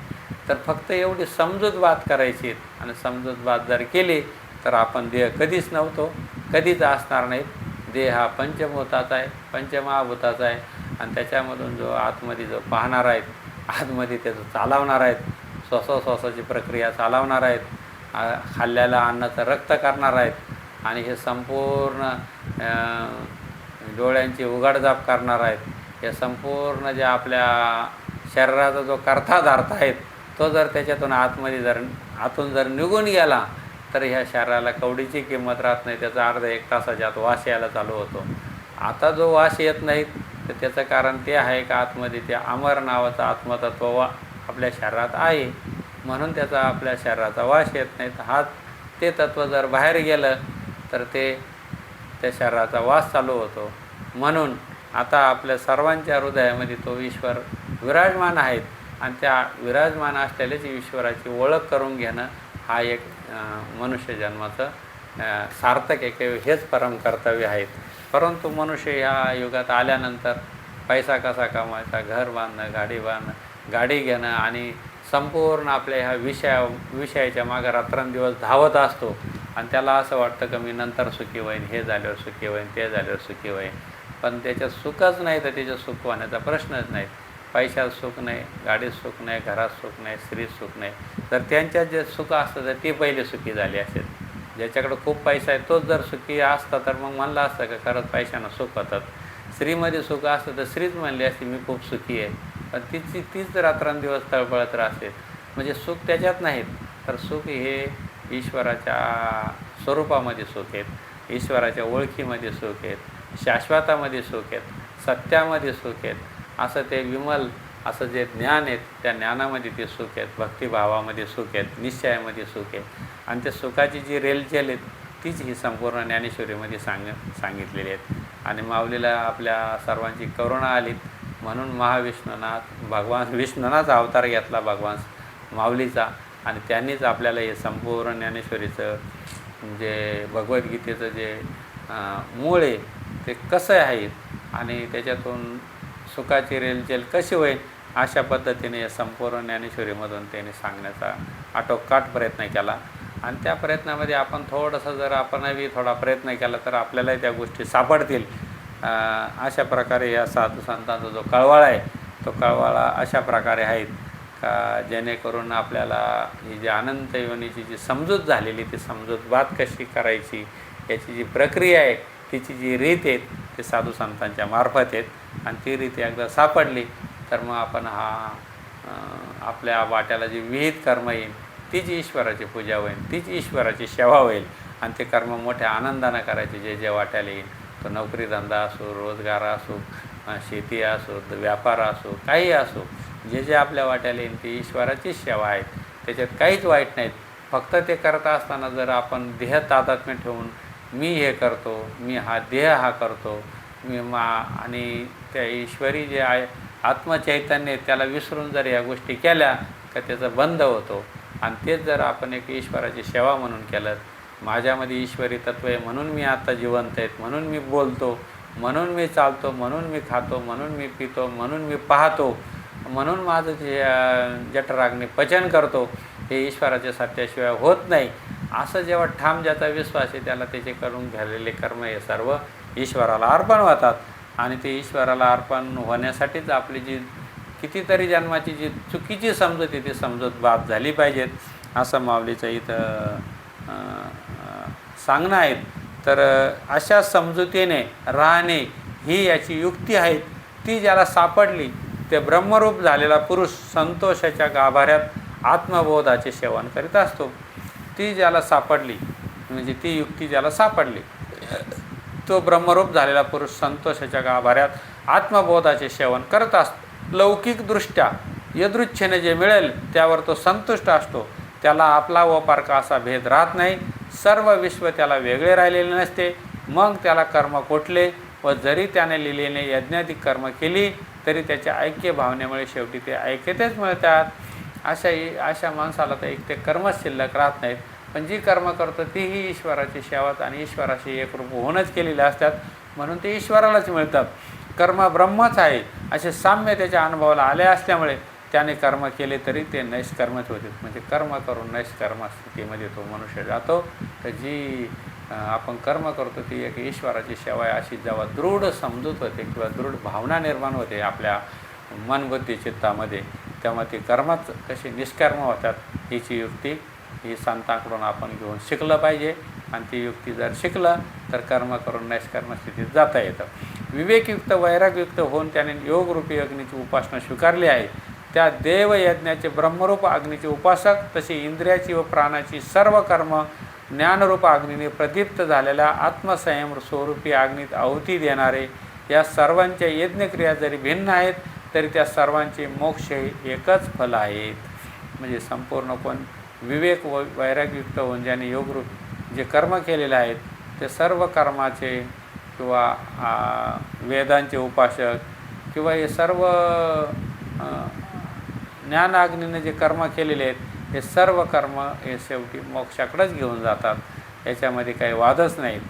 तर फक्त एवढी समजूत बात करायची आणि समजूत बात जर केली तर आपण देह कधीच नव्हतो, कधीच असणार नाहीत. देह हा पंचभूताचा आहे, पंचमहाभूताचा आहे आणि त्याच्यामधून जो आतमध्ये जो पाहणार आहेत, आतमध्ये त्याचं चालवणार आहेत, श्वासोश्वासाची प्रक्रिया चालवणार आहेत, खाल्ल्याला अन्नाचं रक्त करणार आहेत आणि हे संपूर्ण डोळ्यांची उघडझाप करणार आहेत. हे संपूर्ण जे आपल्या शरीराचा जो कर्ता आहेत तो जर त्याच्यातून आतून जर निघून गेला तर ह्या शरीराला कवडीची किंमत राहत नाही. त्याचा अर्धा एक तासाच्या आत वास यायला चालू होतो. आता जो वास येत नाहीत तर त्याचं कारण ते आहे का आतमध्ये ते अमर नावाचं आत्मतत्व आपल्या शरीरात आहे म्हणून त्याचा आपल्या शरीराचा वास येत नाही. ते तत्त्व जर बाहेर गेलं तर त्या शरीराचा वास चालू होतो. म्हणून आता आपल्या सर्वांच्या हृदयामध्ये तो ईश्वर विराजमान आहेत आणि त्या विराजमान असलेल्याच ईश्वराची ओळख करून घेणं हा एक मनुष्य जन्माचं सार्थक एक हेच परम कर्तव्य आहेत. परंतु मनुष्य ह्या युगात आल्यानंतर पैसा कसा कमवायचा, घर बांधणं, गाडी घेणं आणि संपूर्ण आपल्या ह्या विषयाच्या मागं रात्रंदिवस धावत असतो आणि त्याला असं वाटतं की मी नंतर सुखी होईन, हे झाल्यावर सुखी होईन, ते झाल्यावर सुखी होईन. पण त्याच्यात सुखच नाही तर त्याचं सुख होण्याचा प्रश्नच नाही. पैशात सुख नाही, गाडीत सुख नाही, घरात सुख नाही, स्त्रीत सुख नाही. तर त्यांच्यात जे सुख असतं तर ते पहिले सुखी झाले असेल. ज्याच्याकडं खूप पैसा आहे तोच जर सुखी असता तर मग म्हणलं असतं का खरंच पैशानं सुख होतात. स्त्रीमध्ये सुख असतं तर स्त्रीच म्हणली असती मी खूप सुखी आहे. पण तीच रात्रंदिवस तळपळत राहते. म्हणजे सुख त्याच्यात नाहीत तर सुख हे ईश्वराच्या स्वरूपामध्ये सुख आहेत, ईश्वराच्या ओळखीमध्ये सुख आहेत, शाश्वतामध्ये सुख आहेत, सत्यामध्ये सुख आहेत. असं ते विमल असं जे ज्ञान आहेत त्या ज्ञानामध्ये ते सुख आहेत, भक्तिभावामध्ये सुख आहेत, निश्चयामध्ये सुख आहे. आणि त्या सुखाची जी रेलचेल आहेत तीच ही संपूर्ण ज्ञानेश्वरीमध्ये सांगितलेली आहेत. आणि माऊलीला आपल्या सर्वांची करुणा आली म्हणून महाविष्णुनाथ भगवान विष्णूनाच अवतार घेतला भगवान माऊलीचा, आणि त्यांनीच आपल्याला हे संपूर्ण ज्ञानेश्वरीचं जे भगवद्गीतेचं जे मूळ आहे ते कसं आहे आणि त्याच्यातून सुखाची रेलचेल कशी होईल अशा पद्धतीने संपूर्ण ज्ञानेश्वरीमधून त्यांनी सांगण्याचा आटोकाट प्रयत्न केला. आणि त्या प्रयत्नामध्ये आपण थोडंसं जर आपणही थोडा प्रयत्न केला तर आपल्यालाही त्या गोष्टी सापडतील. अशा प्रकारे या साधू संतांचा जो कळवाळा आहे तो कळवाळा अशा प्रकारे आहेत का जेणेकरून आपल्याला ही जी अनंत योनीची जी समजूत झालेली ती समजूत बात कशी करायची याची जी प्रक्रिया आहे तिची जी रीत आहेत ते साधू संतांच्या मार्फत आहेत. आणि ती रीत एकदा सापडली तर मग आपण आपल्या वाट्याला जी विहित कर्म येईल तीच ईश्वराची पूजा होईल, तीच ईश्वराची सेवा होईल आणि ते कर्म मोठ्या आनंदानं करायचे जे व्यापाला येईल. तो नोकरी धंदा असो, रोजगार असो, शेती असो, व्यापार असो, काही असो, जे आपल्या वाट्याला येईल ती ईश्वराचीच सेवा आहे, त्याच्यात काहीच वाईट नाहीत. फक्त ते करत असताना जर आपण देह तादात्म्य ठेवून मी हे करतो, मी हा देह हा करतो, मी आणि त्या ईश्वरी जे आहे आत्मचैतन्य त्याला विसरून जर या गोष्टी केल्या का त्याचा बंध होतो. आणि तेच जर आपण एक ईश्वराची सेवा म्हणून केलं, माझ्यामध्ये ईश्वरी तत्व आहे म्हणून मी आता जिवंत आहेत, म्हणून मी बोलतो, म्हणून मी चालतो, म्हणून मी खातो, म्हणून मी पितो, म्हणून मी पाहतो, म्हणून माझं जे जठराग्नी पचन करतो, हे ईश्वराच्या सत्याशिवाय होत नाही. असं जेव्हा ठाम ज्याचा विश्वास आहे त्याला त्याचे करून घालेले कर्म हे सर्व ईश्वराला अर्पण होतात. आणि ते ईश्वराला अर्पण होण्यासाठीच आपली जी कितीतरी जन्माची जी चुकीची समजूत आहे ती समजूत बाद झाली पाहिजेत असं माऊलीचं इथं सांगणं आहे. तर अशा समजुतीने राहणे ही याची युक्ती आहे. ती ज्याला सापडली ते ब्रह्मरूप झालेला पुरुष संतोषाच्या गाभाऱ्यात आत्मबोधाचे सेवन करीत असतो. ती ज्याला सापडली म्हणजे ती युक्ती ज्याला सापडली तो ब्रह्मरूप झालेला पुरुष संतोषाच्या गाभाऱ्यात आत्मबोधाचे सेवन करत असतो. लौकिकदृष्ट्या यदृच्छेने जे मिळेल त्यावर तो संतुष्ट असतो. त्याला आपला व पारका असा भेद राहत नाही. सर्व विश्व त्याला वेगळे राहिलेले नसते. मग त्याला कर्म कोटले व जरी त्याने लिलेने यज्ञाधिक कर्म केली तरी त्याच्या ऐक्य भावनेमुळे शेवटी ते ऐक्यतेच मिळतात. अशा माणसाला तर एक ते कर्मच शिल्लक राहत नाहीत. पण जी कर्म करतो तीही ईश्वराची सेवाच आणि ईश्वराशी एकरूप होऊनच केलेले असतात म्हणून ते ईश्वरालाच मिळतात. कर्म ब्रह्मच आहे असे साम्य त्याच्या अनुभवाला आले असल्यामुळे त्याने कर्म केले तरी ते नैष्कर्मच होते. म्हणजे कर्म करून नैष्कर्म स्थितीमध्ये तो मनुष्य जातो. तर जी आपण कर्म करतो ती एक ईश्वराची सेवा आहे अशी जेव्हा दृढ समजूत होते किंवा दृढ भावना निर्माण होते आपल्या मनबुद्धी चित्तामध्ये तेव्हा ती कर्मच कशी निष्कर्म होतात हिची युक्ती ही संतांकडून आपण घेऊन शिकलं पाहिजे. आणि ती युक्ती जर शिकलं तर कर्म करून नैष्कर्म स्थितीत जाता येतं. विवेकयुक्त वैरागयुक्त होऊन त्याने योगरूपी अग्नीची उपासना स्वीकारली आहे. त्या देवयज्ञाचे ब्रह्मरूप अग्नीचे उपासक तशी इंद्रियाची व प्राणाची सर्व कर्म ज्ञानरूप अग्नीने प्रदीप्त झालेल्या आत्मसंयम स्वरूपी अग्नीत आहुती देणारे या सर्वांच्या यज्ञक्रिया जरी भिन्न आहेत तरी त्या सर्वांचे मोक्ष एकच फल आहेत. म्हणजे संपूर्ण कोण विवेक व वैरागयुक्त होऊन ज्याने योगरूप जे कर्म केलेले आहेत ते सर्व कर्माचे किंवा वेदांचे उपासक किंवा हे सर्व ज्ञानाग्नीने जे कर्म केलेले आहेत हे सर्व कर्म हे शेवटी मोक्षाकडेच घेऊन जातात. याच्यामध्ये काही वादच नाहीत.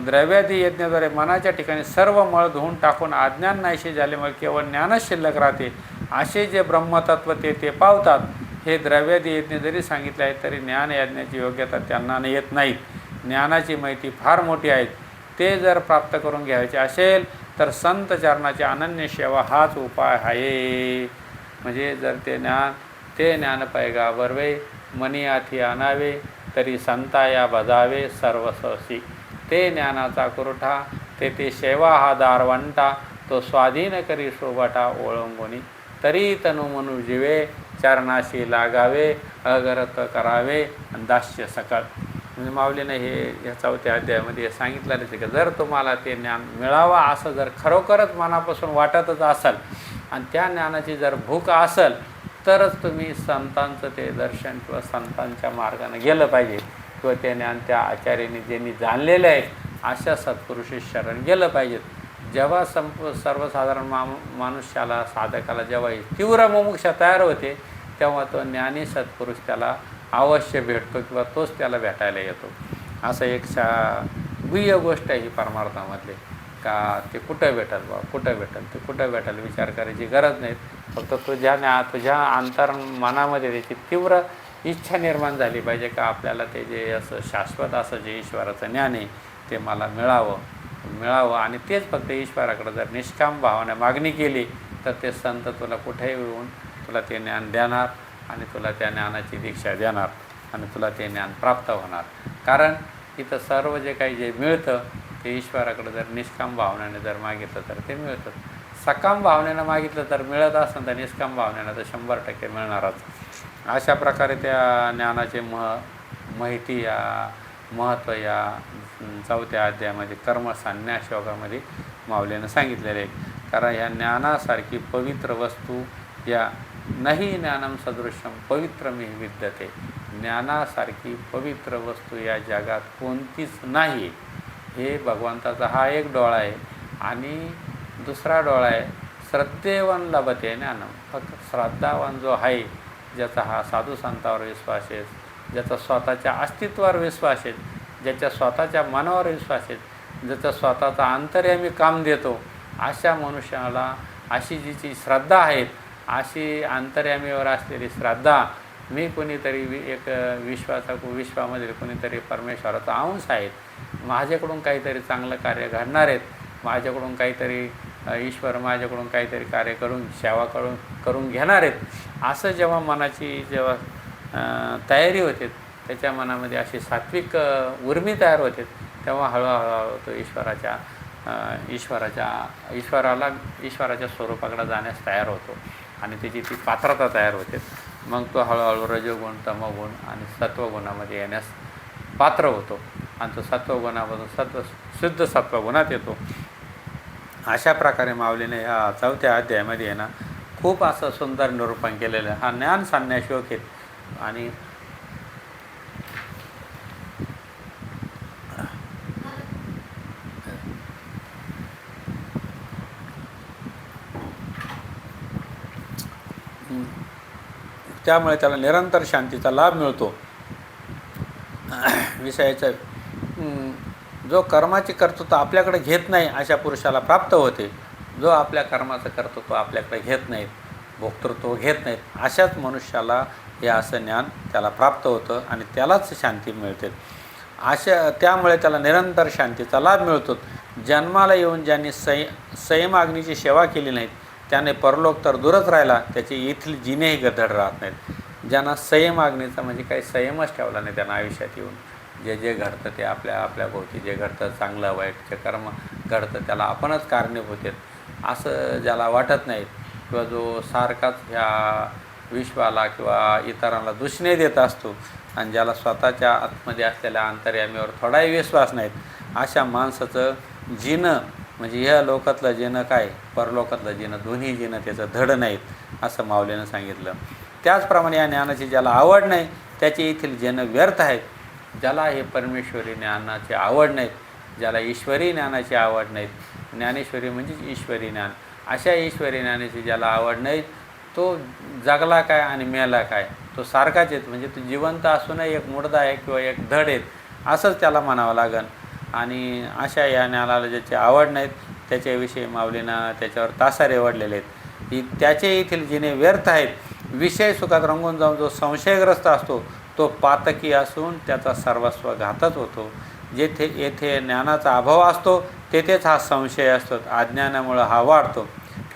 द्रव्यादी यज्ञाद्वारे मनाच्या ठिकाणी सर्व मळ धुवून टाकून अज्ञान नाहीसे झाल्यामुळे केवळ ज्ञानच शिल्लक राहते. असे जे ब्रह्मतत्व ते पावतात. हे द्रव्यादी यज्ञ जरी सांगितले आहे तरी ज्ञान यज्ञाची योग्यता त्यांना येत नाहीत. ज्ञानाची माहिती फार मोठी आहे. ते जर प्राप्त करून घ्यायचे असेल तर संत चरणाची अनन्य सेवा हाच उपाय आहे. म्हणजे जर ते ज्ञान पैगा बरवे मनी हाती आणावे तरी संताया बजावे सर्वस्वसी. ते ज्ञानाचा कुरठा ते सेवा हा दारवंटा तो स्वाधीन करी शोभटा ओळंगुनी तरी तनु मनु जीवे चरणाशी लागावे अगरत करावे दास्य सकळ. म्हणजे माऊलीने हे या 4थ्या अध्यायामध्ये सांगितलेलं आहे की जर तुम्हाला ते ज्ञान मिळावं असं जर खरोखरच मनापासून वाटतच असेल आणि त्या ज्ञानाची जर भूक असेल तरच तुम्ही संतांचं ते दर्शन किंवा संतांच्या मार्गाने गेलं पाहिजे किंवा ते ज्ञान त्या आचार्यांनी ज्यांनी जाणलेलं आहे अशा सत्पुरुषी शरण गेलं पाहिजेत. जेव्हा सर्वसाधारण मनुष्याला साधकाला जेव्हा तीव्र मुमुक्षा तयार होते तेव्हा तो ज्ञानी सत्पुरुष त्याला अवश्य भेटतो किंवा तोच त्याला भेटायला येतो. असं एक गुह्य गोष्ट आहे ही परमार्थामधली, का ते कुठं भेटेल बा, कुठं भेटेल, ते कुठं भेटेल विचार करायची गरज नाही. फक्त तुझ्या मनामध्ये त्याची तीव्र इच्छा निर्माण झाली पाहिजे का आपल्याला ते जे असं शाश्वत असं जे ईश्वराचं ज्ञान आहे ते मला मिळावं आणि तेच फक्त ईश्वराकडे जर निष्काम भावाने मागणी केली तर ते संत तुला कुठेही येऊन तुला ते ज्ञान देणार आणि तुला त्या ज्ञानाची दीक्षा देणार आणि तुला ते ज्ञान प्राप्त होणार. कारण इथं सर्व जे काही जे मिळतं ते ईश्वराकडे जर निष्काम भावनेने जर मागितलं तर ते मिळतं. सकाम भावनेनं मागितलं तर मिळत असेल तर निष्काम भावनेनं तर 100% मिळणारच. अशा प्रकारे त्या ज्ञानाचे माहिती या महत्त्व या 4थ्या अध्यायामध्ये कर्मसन्यास योगामध्ये माऊलीनं सांगितलेले आहे. कारण ह्या ज्ञानासारखी पवित्र वस्तू या नाही ज्ञानम सदृशम पवित्रमी विद्यते. ज्ञानासारखी पवित्र वस्तू या जगात कोणतीच नाही. हे भगवंताचा हा एक डोळा आहे. आणि दुसरा डोळा आहे श्रद्धेवन लभते ज्ञानम. फक्त श्रद्धावान जो आहे, ज्याचा हा साधू संतावर विश्वास आहे, ज्याचा स्वतःच्या अस्तित्वावर विश्वास आहे, ज्याच्या स्वतःच्या मनावर विश्वास आहे, ज्याचा स्वतःचा अंतर्यामी काम देतो, अशा मनुष्याला अशी जिची श्रद्धा आहे, अशी अंतर्यामीवर असलेली श्रद्धा, मी कोणीतरी एक विश्वामधील कोणीतरी परमेश्वराचा अंश आहेत, माझ्याकडून काहीतरी चांगलं कार्य घडणार आहेत, माझ्याकडून काहीतरी ईश्वर माझ्याकडून काहीतरी कार्य करून सेवा करून घेणार आहेत, असं जेव्हा मनाची तयारी होते, त्याच्या मनामध्ये अशी सात्विक उर्मी तयार होते, तेव्हा हळूहळू तो ईश्वराच्या स्वरूपाकडे जाण्यास तयार होतो आणि त्याची ती पात्रता तयार होते. मग तो हळूहळू रजोगुण, तमोगुण आणि सत्वगुणामध्ये येण्यास पात्र होतो आणि तो सत्वगुणामधून शुद्ध सत्वगुणात येतो. अशा प्रकारे माऊलीने ह्या 4थ्या अध्यायामध्ये आहे ना खूप असं सुंदर निरूपण केलेलं आहे. हा ज्ञान संन्यास योग आहे. आणि त्यामुळे त्याला निरंतर शांतीचा लाभ मिळतो. विषयाचा जो कर्माची कर्तृत्व आपल्याकडे घेत नाही अशा पुरुषाला प्राप्त होते. जो आपल्या कर्माचं कर्तृत्व आपल्याकडे घेत नाहीत, भोक्तृत्व घेत नाहीत, अशाच मनुष्याला हे असं ज्ञान त्याला प्राप्त होतं आणि त्यालाच शांती मिळते. त्यामुळे त्याला निरंतर शांतीचा लाभ मिळतो. जन्माला येऊन ज्यांनी संयमाग्नीची सेवा केली नाहीत त्याने परलोक तर दूरच राहिला, त्याचे येथील जिनेही गधड राहत नाहीत. ज्यांना संयमाग्नीचा म्हणजे काही संयमच ठेवला नाही त्यांना आयुष्यात येऊन, जे घडतं ते आपल्या भोवती जे घडतं चांगलं वाईट जे कर्म घडतं त्याला आपणच कारणीभूत आहेत असं ज्याला वाटत नाही, किंवा जो सारखाच ह्या विश्वाला किंवा इतरांना दूषणे देत असतो आणि ज्याला स्वतःच्या आतमध्ये असलेल्या अंतर्यामीवर थोडाही विश्वास नाहीत, अशा माणसाचं जिणं म्हणजे ह्या लोकातलं जिणं काय, परलोकातलं जिणं, दोन्ही जिणं त्याचं धड नाहीत असं माऊलीनं सांगितलं. त्याचप्रमाणे या ज्ञानाची ज्याला आवड नाही त्याचे येथील जिणं व्यर्थ आहेत. ज्याला हे परमेश्वरी ज्ञानाची आवड नाहीत, ज्याला ईश्वरी ज्ञानाची आवड नाहीत, ज्ञानेश्वरी म्हणजेच ईश्वरी ज्ञान, अशा ईश्वरी ज्ञानाची ज्याला आवड नाही तो जगला काय आणि मेला काय, तो सारखाच आहेत. म्हणजे तो जिवंत असूनही एक मुर्दा आहे किंवा एक धड आहेत असंच त्याला म्हणावं लागेल. आणि अशा या ज्ञानाला ज्याची आवड नाहीत त्याच्याविषयी माऊलीनं त्याच्यावर तासारे ओढलेले आहेत. त्याचे येथील जिने व्यर्थ आहेत. विषय सुखात रंगून जाऊन जो संशयग्रस्त असतो तो पातकी असून त्याचा सर्वस्व घातच होतो. येथे ज्ञानाचा अभाव असतो तेथेच हा संशय असतो. अज्ञानामुळं हा वाढतो.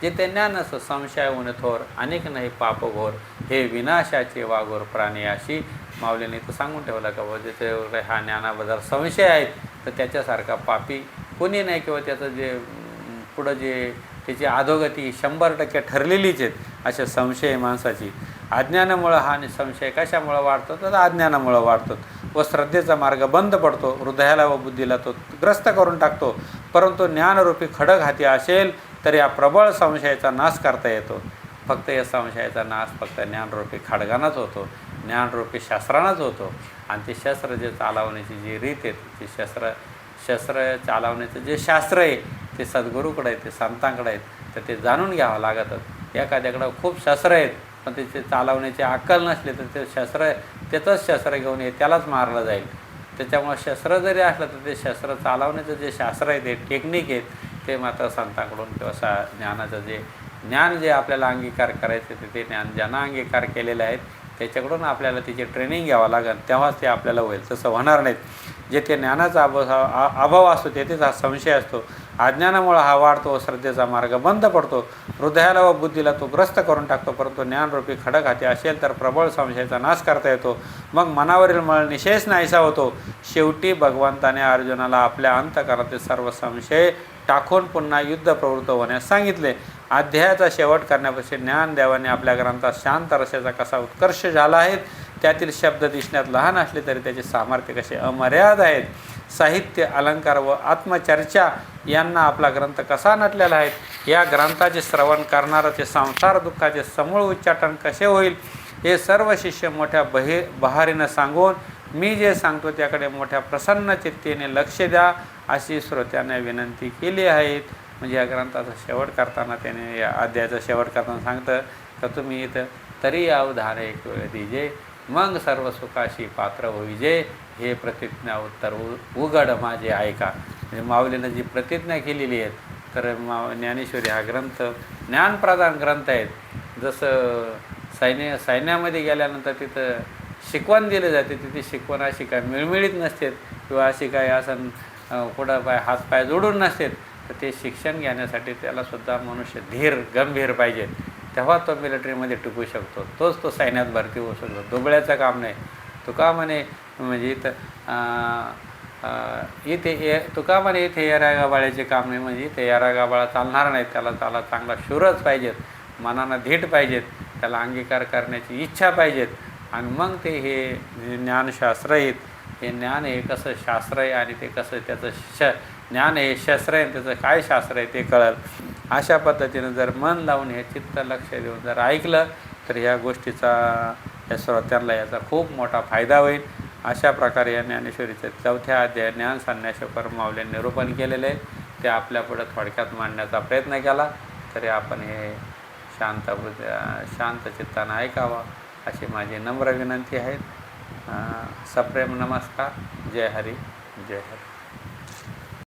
जेथे ज्ञान असं संशय होणे थोर अनेक नाही पाप घोर, हे विनाशाचे वाघोर प्राणी. अशी माऊलीने तर सांगून ठेवलं का बाबा ज्याचे हा ज्ञानाबद्दल संशय आहेत तर त्याच्यासारखा पापी कोणी नाही, किंवा त्याचं जे पुढं जे त्याची अधोगती 100% ठरलेलीच आहेत. अशा संशय माणसाची अज्ञानामुळं हा संशय कशामुळं वाढतो तर अज्ञानामुळं वाढतो व श्रद्धेचा मार्ग बंद पडतो. हृदयाला व बुद्धीला तो ग्रस्त करून टाकतो. परंतु ज्ञानरूपी खडग हाती असेल तर या प्रबळ संशयाचा नाश करता येतो. फक्त या संशयाचा नाश फक्त ज्ञानरूपी खडगानंच होतो, ज्ञानरूपी शास्त्रानंच होतो. आणि ते शस्त्र जे चालवण्याची जी रीत आहे ती शस्त्र चालवण्याचं जे शास्त्र आहे ते सद्गुरूकडे आहे, ते संतांकडे आहेत, तर ते जाणून घ्यावं लागतं. एखाद्याकडं खूप शस्त्र आहेत पण त्याचे चालवण्याची अक्कल नसली तर ते शस्त्र त्याचंच शस्त्र घेऊन त्यालाच मारलं जाईल. त्याच्यामुळं शस्त्र जरी असलं तर ते शस्त्र चालवण्याचं जे शास्त्र आहे, ते टेक्निक आहेत, ते मात्र संतांकडून किंवा ज्ञानाचं ज्ञान जे आपल्याला अंगीकार करायचं ते ज्ञान ज्यांना अंगीकार केलेले आहेत त्याच्याकडून आपल्याला तिचे ट्रेनिंग घ्यावं लागेल, तेव्हाच ते आपल्याला होईल. तसं होणार नाहीत. जेथे ज्ञानाचा अभाव असतो तेथेच हा संशय असतो. अज्ञानामुळे हा वाढतो, श्रद्धेचा मार्ग बंद पडतो, हृदयाला व बुद्धीला तो ग्रस्त करून टाकतो. परंतु ज्ञानरूपी खडक हाती असेल तर प्रबळ संशयाचा नाश करता येतो. मग मनावरील मळ निशेष नाहीसा होतो. शेवटी भगवंताने अर्जुनाला आपल्या अंतःकरणातील सर्व संशय टाकून पुन्हा युद्ध प्रवृत्त होण्यास सांगितले. अध्यायाचा शेवट करण्यापासून ज्ञानदेवाने आपल्या ग्रंथात शांत रसाचा कसा उत्कर्ष झाला आहे, त्यातील शब्द दिसण्यात लहान असले तरी त्याचे सामर्थ्य कसे अमर्याद आहेत. साहित्य, अलंकार व आत्मचर्चा यांना आपला ग्रंथ कसा नटलेला आहे. या ग्रंथाचे श्रवण करणाराचे संसार दुःखाचे समूळ उच्चाटन कसे होईल हे सर्व शिष्य मोठ्या बहारीनं सांगून मी जे सांगतो त्याकडे मोठ्या प्रसन्न चित्तेने लक्ष द्या अशी श्रोत्यांना विनंती केली आहे. म्हणजे या ग्रंथाचा शेवट करताना त्याने या अध्यायाचा शेवट करताना सांगतं का तुम्ही इथं तरी अवधान एक वेळ दिजे मग सर्व सुखाशी पात्र होईजे हे प्रतिज्ञा उत्तर उघड माझे ऐका. म्हणजे माऊलीनं जी प्रतिज्ञा केलेली आहे तर ज्ञानेश्वरी हा ग्रंथ ज्ञानप्रधान ग्रंथ आहेत. जसं सैन्यामध्ये गेल्यानंतर तिथं शिकवण दिली जाते, तिथे शिकवण अशी काय मिळमिळीत नसते किंवा अशी काय असं कुठं हातपाय जोडून नसते. तर ते शिक्षण घेण्यासाठी त्यालासुद्धा मनुष्य धीर गंभीर पाहिजे, तेव्हा तो मिलिटरीमध्ये टिकू शकतो, तोच तो सैन्यात भरती होऊ शकतो. दुबळ्याचं काम नाही. तुका म्हणे म्हणजे इथे तुका म्हणे इथे येरागाबाळ्याचे काम नाही. म्हणजे इथे येरागाबाळा चालणार नाही, त्याला चांगला शूरच पाहिजेत, मनानं धीट पाहिजेत, त्याला अंगीकार करण्याची इच्छा पाहिजेत. आणि मग ते हे ज्ञानशास्त्र आहेत, हे ज्ञान हे कसं शास्त्र आहे आणि ते कसं त्याचं ज्ञान हे शस्त्र आहे, त्याचं काय शास्त्र आहे ते कळेल. अशा पद्धतीनं जर मन लावून हे चित्त लक्ष देऊन जर ऐकलं तर ह्या गोष्टीचा या श्रोत्यांना याचा खूप मोठा फायदा होईल. अशा प्रकारे या ज्ञानेश्वरीचे 4थ्या अध्याय ज्ञान संन्यासपर माऊलींनी निरूपण केलेले आहे. ते आपल्यापुढं थोडक्यात मांडण्याचा प्रयत्न केला. तरी आपण हे शांत चित्तानं ऐकावं अशी माझी नम्र विनंती आहे. सप्रेम नमस्कार. जय हरी, जय हरी.